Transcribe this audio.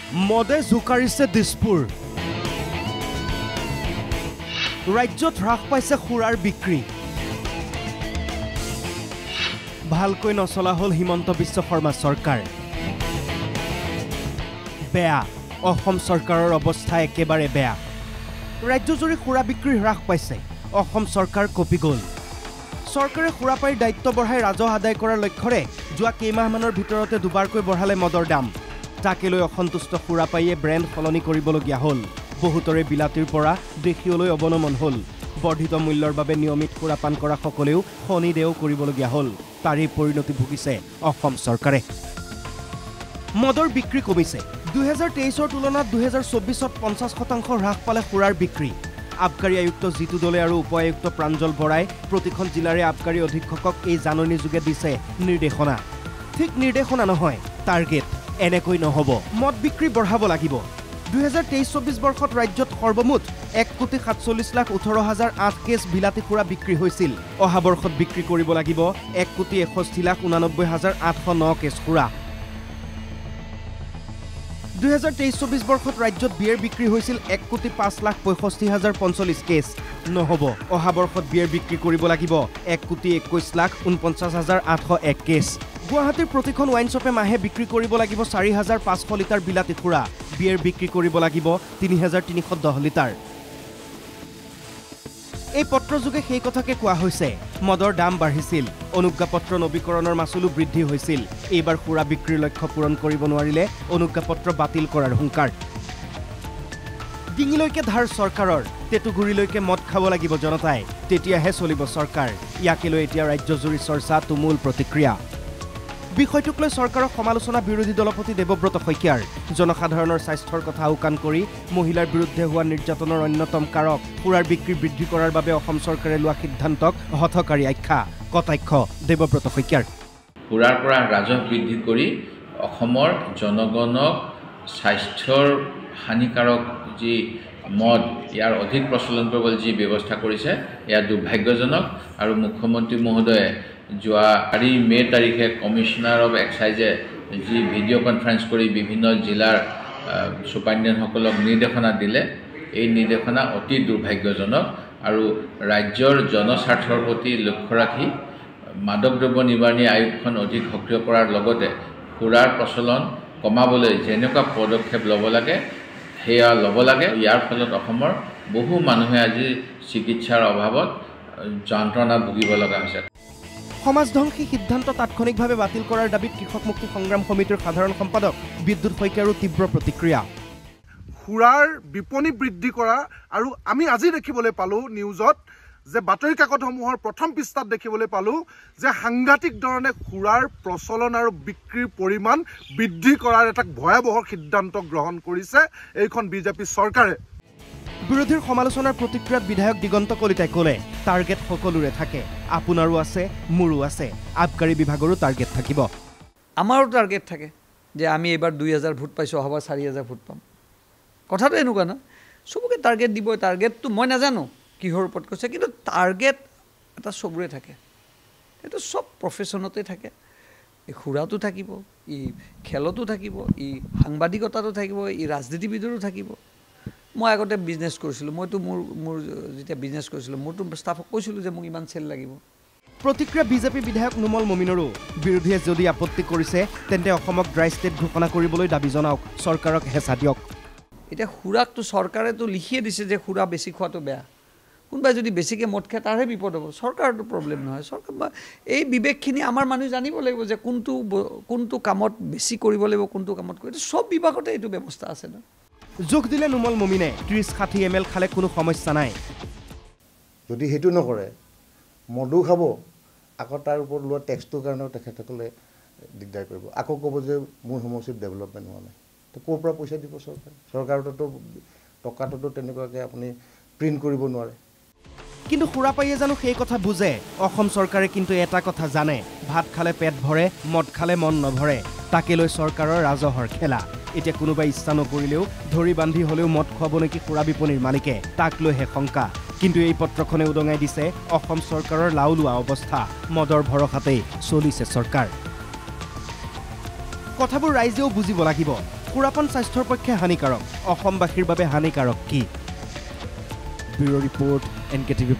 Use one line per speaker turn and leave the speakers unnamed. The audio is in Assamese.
মদে জোকাৰিছে দিছপুৰ ৰাজ্যত হ্ৰাস পাইছে খুৰাৰ বিক্ৰী ভালকৈ নচলা হল হিমন্ত বিশ্ব শৰ্মা চৰকাৰ বেয়া অসম চৰকাৰৰ অৱস্থা একেবাৰে বেয়া ৰাজ্যজুৰি খুৰা বিক্ৰী হ্ৰাস পাইছে অসম চৰকাৰ কপি গ'ল চৰকাৰে খুৰাপাইৰ দায়িত্ব বঢ়াই ৰাজহ আদায় কৰাৰ লক্ষ্যৰে যোৱা কেইমাহমানৰ ভিতৰতে দুবাৰকৈ বঢ়ালে মদৰ দাম তাকে লৈ অসন্তুষ্ট খুৰাপাইয়ে ব্ৰেণ্ড সলনি কৰিবলগীয়া হ'ল বহুতৰে বিলাতীৰ পৰা দেশীয়লৈ অৱনমন হ'ল বৰ্ধিত মূল্যৰ বাবে নিয়মিত খুৰাপান কৰা সকলেও শনিদেও কৰিবলগীয়া হ'ল তাৰে পৰিণতি ভুগিছে অসম চৰকাৰে মদৰ বিক্ৰী কমিছে 2023 তুলনাত 2024 50% হ্ৰাস পালে খুৰাৰ বিক্ৰী আবকাৰী আয়ুক্ত জিতু দলে আৰু উপ আয়ুক্ত প্ৰাঞ্জল বৰাই প্ৰতিখন জিলাৰে আবকাৰী অধীক্ষকক এই জাননী যোগে দিছে নিৰ্দেশনা ঠিক নিৰ্দেশনা নহয় টাৰ্গেট এনেকৈ নহব মদ বিক্ৰী বঢ়াব লাগিব 2023-24 বৰ্ষত ৰাজ্যত সৰ্বমুঠ 1,47,18,008 কেছ বিলাতী খুৰা বিক্ৰী হৈছিল অহা বৰ্ষত বিক্ৰী কৰিব লাগিব 1,61,89,809 কেছ খুৰা 2023-24 বৰ্ষত ৰাজ্যত বিয়েৰ বিক্ৰী হৈছিল 1,05,65,045 কেছ নহব অহা বৰ্ষত বিয়েৰ বিক্ৰী কৰিব লাগিব 1,21,49,801 কেছ গুৱাহাটীৰ প্ৰতিখন ওয়াইন শ্বপে মাহে বিক্ৰী কৰিব লাগিব 4,500 লিটাৰ বিলাতী খুৰা বিয়েৰ বিক্ৰী কৰিব লাগিব 3,310 লিটাৰ এই পত্ৰযোগে সেই কথাকে কোৱা হৈছে মদৰ দাম বাঢ়িছিল অনুজ্ঞাপত্ৰ নৱীকৰণৰ মাচুলো বৃদ্ধি হৈছিল এইবাৰ খুৰা বিক্ৰীৰ লক্ষ্য পূৰণ কৰিব নোৱাৰিলে অনুজ্ঞাপত্ৰ বাতিল কৰাৰ হুংকাৰ ডিঙিলৈকে ধাৰ চৰকাৰৰ তেতুগুৰিলৈকে মদ খাব লাগিব জনতাই তেতিয়াহে চলিব চৰকাৰ ইয়াকে লৈ এতিয়া ৰাজ্যজুৰি চৰ্চা তুমুল প্ৰতিক্ৰিয়া বিষয়টোক লৈ চৰকাৰৰ সমালোচনা বিৰোধী দলপতি দেৱব্ৰত শইকীয়াৰ জনসাধাৰণৰ স্বাস্থ্যৰ কথা আওকাণ কৰি মহিলাৰ বিৰুদ্ধে হোৱা নিৰ্যাতনৰ অন্যতম কাৰক খুৰাৰ বিক্ৰী বৃদ্ধি কৰাৰ বাবে অসম চৰকাৰে লোৱা সিদ্ধান্তক হঠকাৰী আখ্যা কটাক্ষ দেৱব্ৰত শইকীয়াৰ
খুৰাৰ পৰা ৰাজহ বৃদ্ধি কৰি অসমৰ জনগণক স্বাস্থ্যৰ হানিকাৰক যি মদ ইয়াৰ অধিক প্ৰচলন কৰিবলৈ যি ব্যৱস্থা কৰিছে এয়া দুৰ্ভাগ্যজনক আৰু মুখ্যমন্ত্ৰী মহোদয়ে যোৱা 4 মে তাৰিখে কমিশনাৰ অফ এক্সাইজে যি ভিডিঅ' কনফাৰেন্স কৰি বিভিন্ন জিলাৰ সুপাৰিনটেণ্ডেণ্টসকলক নিৰ্দেশনা দিলে এই নিৰ্দেশনা অতি দুৰ্ভাগ্যজনক আৰু ৰাজ্যৰ জনস্বাৰ্থৰ প্ৰতি লক্ষ্য ৰাখি মাদক দ্ৰব্য নিবাৰণী আয়োগখন অধিক সক্ৰিয় কৰাৰ লগতে খুৰাৰ প্ৰচলন কমাবলৈ যেনেকুৱা পদক্ষেপ ল'ব লাগে সেয়া ল'ব লাগে ইয়াৰ ফলত অসমৰ বহু মানুহে আজি চিকিৎসাৰ অভাৱত যন্ত্ৰণা ভুগিব লগা হৈছে
সমাজধ্বংসী সিদ্ধান্ত তাৎক্ষণিকভাৱে বাতিল কৰাৰ দাবীত কৃষক মুক্তি সংগ্ৰাম সমিতিৰ সাধাৰণ সম্পাদক বিদ্যুৎ শইকীয়াৰো তীব্ৰ প্ৰতিক্ৰিয়া
খুৰাৰ বিপণী বৃদ্ধি কৰা আৰু আমি আজি দেখিবলৈ পালোঁ নিউজত যে বাতৰি কাকতসমূহৰ প্ৰথম পৃষ্ঠাত দেখিবলৈ পালোঁ যে সাংঘাতিক ধৰণে খুৰাৰ প্ৰচলন আৰু বিক্ৰীৰ পৰিমাণ বৃদ্ধি কৰাৰ এটা ভয়াৱহ সিদ্ধান্ত গ্ৰহণ কৰিছে এইখন বিজেপি চৰকাৰে
বিৰোধীৰ সমালোচনাৰ প্ৰতিক্ৰিয়াত বিধায়ক দিগন্ত কলিতাই ক'লে টাৰ্গেট সকলোৰে থাকে আপোনাৰো আছে মোৰো আছে আবকাৰী বিভাগৰো টাৰ্গেট থাকিব
আমাৰো টাৰ্গেট থাকে যে আমি এবাৰ 2,000 ভোট পাইছোঁ অহাবাৰ 4,000 ভোট পাম কথাটো এনেকুৱা না চবকে টাৰ্গেট দিব টাৰ্গেটটো মই নাজানো কিহৰ ওপৰত কৈছে কিন্তু টাৰ্গেট এটা চবৰে থাকে এইটো চব প্ৰফেশ্যনতে থাকে এই খুৰাটো থাকিব ই খেলতো থাকিব ই সাংবাদিকতাতো থাকিব ই ৰাজনীতিবিদৰো থাকিব মই আগতে বিজনেছ কৰিছিলোঁ মইতো মোৰ যেতিয়া বিজনেছ কৰিছিলোঁ মোৰতো ষ্টাফক কৈছিলোঁ যে মোক ইমান চেল লাগিব
প্ৰতিক্ৰিয়া বিজেপি বিধায়ক নুমল মমিনৰো বিৰোধীয়ে যদি আপত্তি কৰিছে তেন্তে অসমক ড্ৰাই ষ্টেট ঘোষণা কৰিবলৈ দাবী জনাওক চৰকাৰক হেঁচা দিয়ক
এতিয়া খুৰাকটো চৰকাৰেতো লিখিয়ে দিছে যে খুৰা বেছি খোৱাটো বেয়া কোনোবাই যদি বেছিকৈ মদ খায় তাৰহে বিপদ হ'ব চৰকাৰতো প্ৰব্লেম নহয় চৰকাৰ এই বিবেকখিনি আমাৰ মানুহ জানিব লাগিব যে কোনটো কামত বেছি কৰিব লাগিব কোনটো কামত কৰিব চব বিভাগতে এইটো ব্যৱস্থা আছে ন
যোগ দিলে নুমল মমিনে 30-60 ml খালে কোনো সমস্যা নাই
যদি সেইটো নকৰে মদু খাব আকৌ তাৰ ওপৰত লোৱা টেক্সটোৰ কাৰণেও তেখেতসকলে দিগদাৰ কৰিব আকৌ ক'ব যে মোৰ সমষ্টিত ডেভেলপমেণ্ট হোৱা নাই তো ক'ৰ পৰা পইচা দিব চৰকাৰতো টকাটোতো তেনেকুৱাকৈ আপুনি প্ৰিণ্ট কৰিব নোৱাৰে
কিন্তু খুৰাপাইয়ে জানো সেই কথা বুজে অসম চৰকাৰে কিন্তু এটা কথা জানে ভাত খালে পেট ভৰে মদ খালে মন নভৰে তাকে লৈ চৰকাৰৰ ৰাজহৰ খেলা এতিয়া কোনোবাই ইচ্ছা নকৰিলেও ধৰি বান্ধি হলেও মদ খুৱাব নেকি খুৰা বিপণীৰ মালিকে তাক লৈহে শংকা কিন্তু এই পত্ৰখনে উদঙাই দিছে অসম চৰকাৰৰ লাউলোৱা অৱস্থা মদৰ ভৰসাতেই চলিছে চৰকাৰ কথাবোৰ ৰাইজেও বুজিব লাগিব সুৰাপান স্বাস্থ্যৰ পক্ষে হানিকাৰক অসমবাসীৰ বাবে হানিকাৰক কি ব্যুৰ' ৰিপৰ্ট NKTV+